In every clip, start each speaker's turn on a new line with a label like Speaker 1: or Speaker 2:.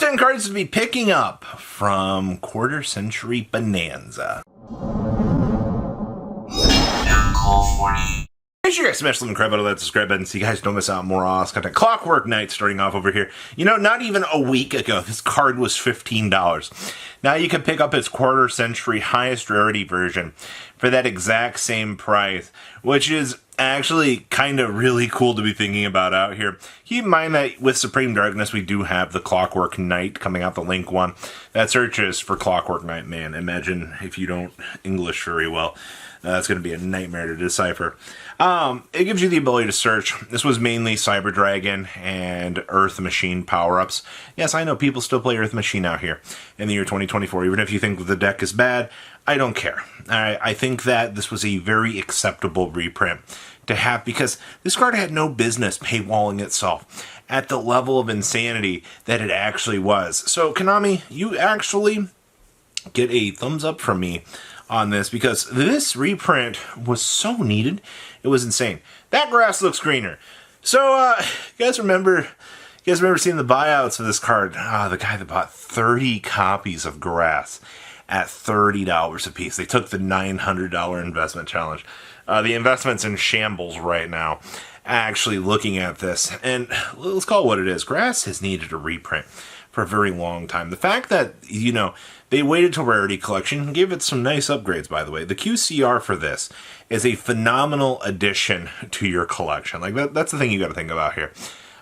Speaker 1: 10 cards to be picking up from Quarter Century Bonanza. Make sure you guys smash the crap out of that subscribe button so you guys don't miss out on more awesome content. Clockwork Knight starting off over here. You know, not even a week ago, this card was $15. Now you can pick up its Quarter Century highest rarity version for that exact same price, which is actually kind of really cool to be thinking about out here. Keep in mind that with Supreme Darkness, we do have the Clockwork Knight coming out, the Link one. That searches for Clockwork Knight, man. Imagine if you don't English very well. That's going to be a nightmare to decipher. It gives you the ability to search. This was mainly Cyber Dragon and Earth Machine power-ups. Yes, I know people still play Earth Machine out here in the year 2024. Even if you think the deck is bad, I don't care. I think that this was a very acceptable reprint to have because this card had no business paywalling itself at the level of insanity that it actually was. So, Konami, you actually get a thumbs up from me on this because this reprint was so needed. It was insane. That grass looks greener. So, you guys remember seeing the buyouts of this card? The guy that bought 30 copies of grass at $30 a piece. They took the $900 investment challenge. The investment's in shambles right now, actually looking at this. And let's call it what it is. Grass has needed a reprint for a very long time. The fact that, you know, they waited till Rarity Collection, gave it some nice upgrades, by the way. The QCR for this is a phenomenal addition to your collection. Like, that's the thing you got to think about here.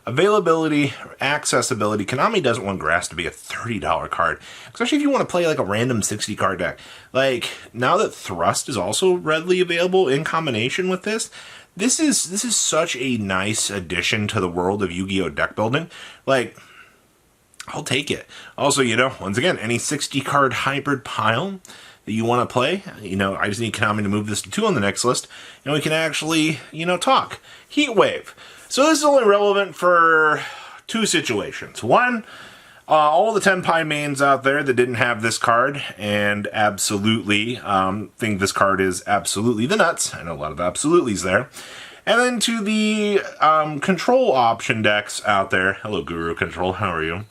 Speaker 1: Availability, accessibility. Konami doesn't want grass to be a $30 card, especially if you want to play like a random 60 card deck. Like, now that Thrust is also readily available in combination with this, this is such a nice addition to the world of Yu-Gi-Oh! Deck building. Like, I'll take it. Also, you know, once again, any 60 card hybrid pile that you want to play, you know, I just need Konami to move this to 2 on the next list, and we can actually, you know, talk. Heatwave. So this is only relevant for 2 situations. One, all the Tenpai mains out there that didn't have this card and absolutely think this card is absolutely the nuts. I know a lot of absolutelys there. And then to the control option decks out there, hello Guru Control, how are you?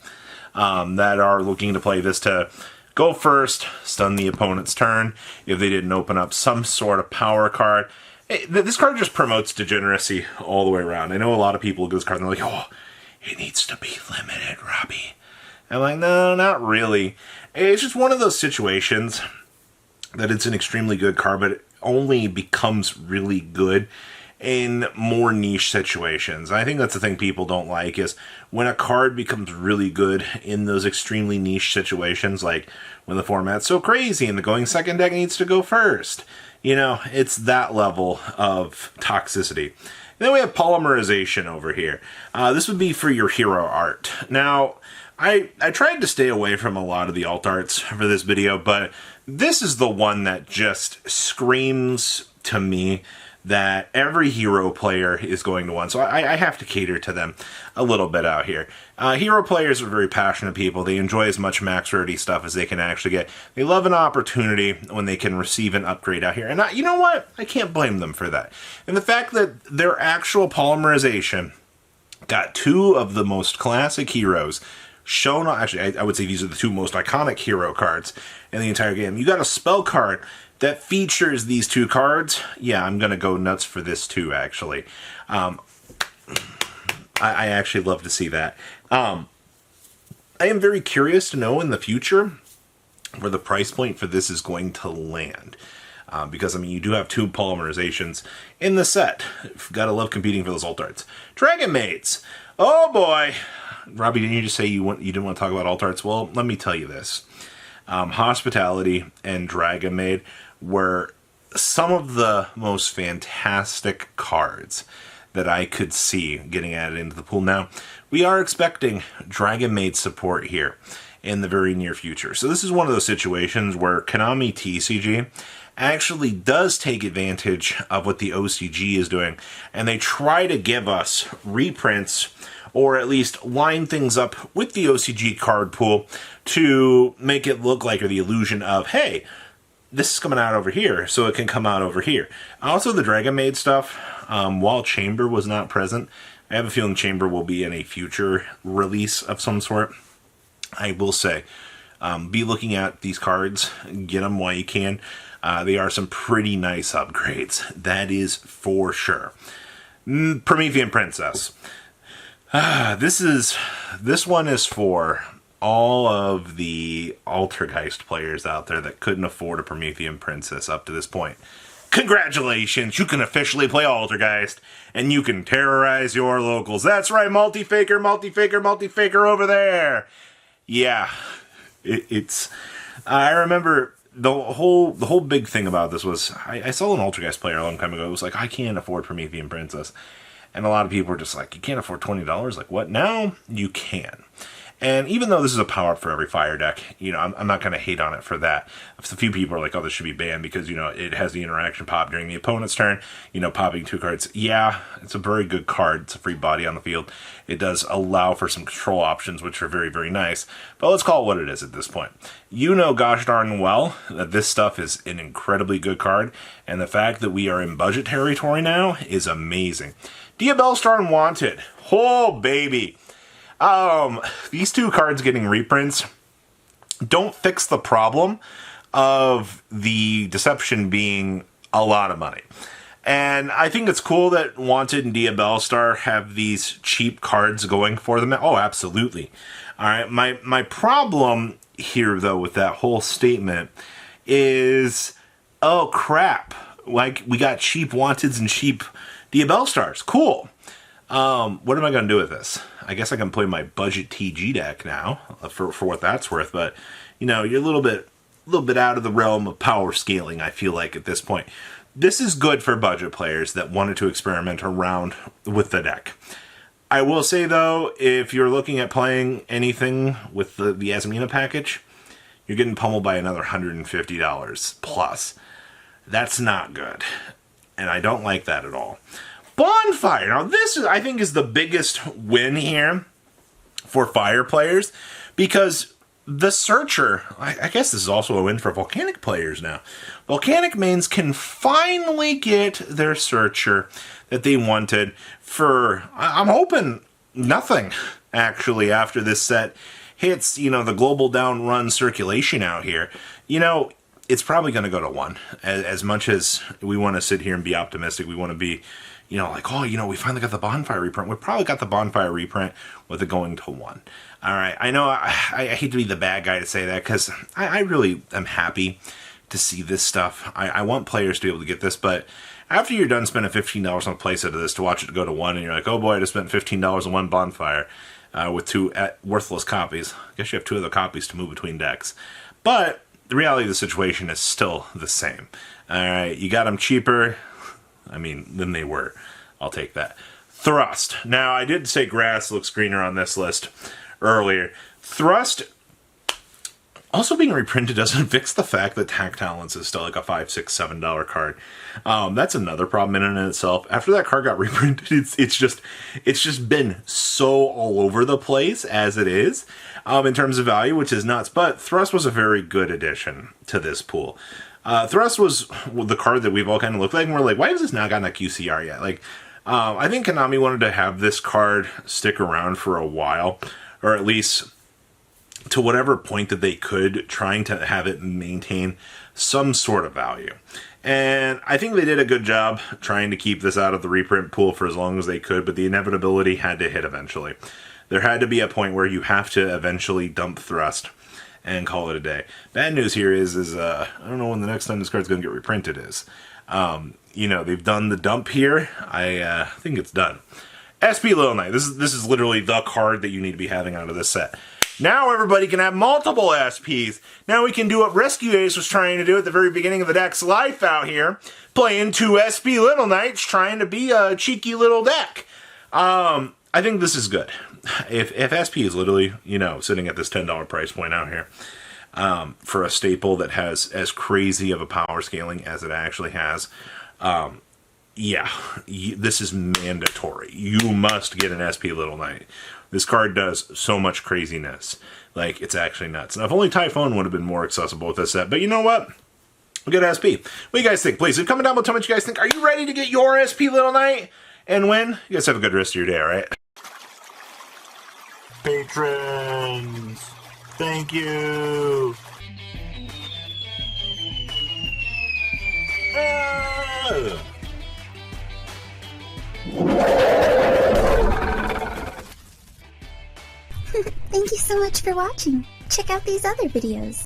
Speaker 1: That are looking to play this to go first, stun the opponent's turn if they didn't open up some sort of power card. Hey, this card just promotes degeneracy all the way around. I know a lot of people look at this card and they're like, oh, it needs to be limited, Robbie. I'm like, no, not really. It's just one of those situations that it's an extremely good card, but it only becomes really good in more niche situations. I think that's the thing people don't like is when a card becomes really good in those extremely niche situations, like when the format's so crazy and the going second deck needs to go first. You know, it's that level of toxicity. And then we have polymerization over here. This would be for your hero art. Now, I tried to stay away from a lot of the alt arts for this video, but this is the one that just screams to me that every hero player is going to want. So I have to cater to them a little bit out here. Hero players are very passionate people. They enjoy as much max rarity stuff as they can actually get. They love an opportunity when they can receive an upgrade out here. And you know what? I can't blame them for that. And the fact that their actual polymerization got 2 of the most classic heroes shown, actually I would say these are the 2 most iconic hero cards in the entire game. You got a spell card that features these 2 cards. Yeah, I'm going to go nuts for this too, actually. I actually love to see that. I am very curious to know in the future where the price point for this is going to land. Because, I mean, you do have 2 polymerizations in the set. Gotta love competing for those alt arts. Dragon Maids. Oh, boy. Robbie, didn't you just say you didn't want to talk about alt arts? Well, let me tell you this. Hospitality and Dragon Maid were some of the most fantastic cards that I could see getting added into the pool. Now, we are expecting Dragon Maid support here in the very near future. So this is one of those situations where Konami TCG actually does take advantage of what the OCG is doing, and they try to give us reprints or at least line things up with the OCG card pool to make it look like, or the illusion of, hey, this is coming out over here, so it can come out over here. Also, the Dragon Maid stuff, while Chamber was not present, I have a feeling Chamber will be in a future release of some sort. I will say, be looking at these cards, get them while you can. They are some pretty nice upgrades, that is for sure. Promethean Princess. This one is for all of the Altergeist players out there that couldn't afford a Promethean Princess up to this point. Congratulations, you can officially play Altergeist, and you can terrorize your locals. That's right, MultiFaker, MultiFaker, MultiFaker over there. Yeah, it's. I remember the whole big thing about this was I saw an Altergeist player a long time ago. It was like, I can't afford Promethean Princess, and a lot of people were just like, you can't afford $20. Like, what? Now you can. And even though this is a power-up for every fire deck, you know, I'm not going to hate on it for that. A few people are like, oh, this should be banned because, you know, it has the interaction pop during the opponent's turn, you know, popping 2 cards. Yeah, it's a very good card. It's a free body on the field. It does allow for some control options, which are very, very nice. But let's call it what it is at this point. You know gosh darn well that this stuff is an incredibly good card, and the fact that we are in budget territory now is amazing. Diaab Belstar and Wanted. Oh, baby. These 2 cards getting reprints don't fix the problem of the deception being a lot of money. And I think it's cool that Wanted and Diaab Belstar have these cheap cards going for them. Oh, absolutely. All right. My problem here, though, with that whole statement is, oh, crap. Like, we got cheap Wanteds and cheap Diaab Belstars. Cool. What am I going to do with this? I guess I can play my budget TG deck now for what that's worth, but you know, you're a little bit out of the realm of power scaling, I feel like, at this point. This is good for budget players that wanted to experiment around with the deck. I will say, though, if you're looking at playing anything with the Asmina package, you're getting pummeled by another $150 plus. That's not good, and I don't like that at all. Bonfire. Now, this, I think, is the biggest win here for fire players, because the Searcher, I guess this is also a win for Volcanic players now. Volcanic mains can finally get their Searcher that they wanted for, I'm hoping, nothing, actually, after this set hits, you know, the global down run circulation out here. You know, it's probably going to go to 1. As much as we want to sit here and be optimistic, we want to be, you know, like, oh, you know, we finally got the Bonfire reprint. We probably got the Bonfire reprint with it going to 1. All right, I know I hate to be the bad guy to say that, because I really am happy to see this stuff. I want players to be able to get this, but after you're done spending $15 on a playset of this to watch it go to 1, and you're like, oh boy, I just spent $15 on 1 Bonfire with 2 worthless copies. I guess you have 2 other copies to move between decks. But the reality of the situation is still the same. All right, you got them cheaper, I mean, than they were. I'll take that. Thrust. Now, I did say grass looks greener on this list earlier. Thrust also being reprinted doesn't fix the fact that Tact Talents is still like a $5, $6, $7 card. That's another problem in and of itself. After that card got reprinted, it's just been so all over the place as it is in terms of value, which is nuts. But Thrust was a very good addition to this pool. Thrust was the card that we've all kind of looked like, and we're like, why has this not gotten a QCR yet? Like, I think Konami wanted to have this card stick around for a while, or at least to whatever point that they could, trying to have it maintain some sort of value. And I think they did a good job trying to keep this out of the reprint pool for as long as they could, but the inevitability had to hit eventually. There had to be a point where you have to eventually dump Thrust and call it a day. Bad news here is I don't know when the next time this card's going to get reprinted is. You know, they've done the dump here. I think it's done. SP Little Knight. This is literally the card that you need to be having out of this set. Now everybody can have multiple SPs. Now we can do what Rescue Ace was trying to do at the very beginning of the deck's life out here, playing 2 SP Little Knights, trying to be a cheeky little deck. I think this is good. If SP is literally, you know, sitting at this $10 price point out here, for a staple that has as crazy of a power scaling as it actually has, yeah, this is mandatory. You must get an SP Little Knight. This card does so much craziness. Like, it's actually nuts. Now, if only Typhoon would have been more accessible with this set. But you know what? We'll get SP. What do you guys think? Please, comment down below. Tell me what you guys think. Are you ready to get your SP Little Knight and win? You guys have a good rest of your day, all right?
Speaker 2: Patrons!
Speaker 1: Thank you.
Speaker 2: Thank you so much for watching. Check out these other videos.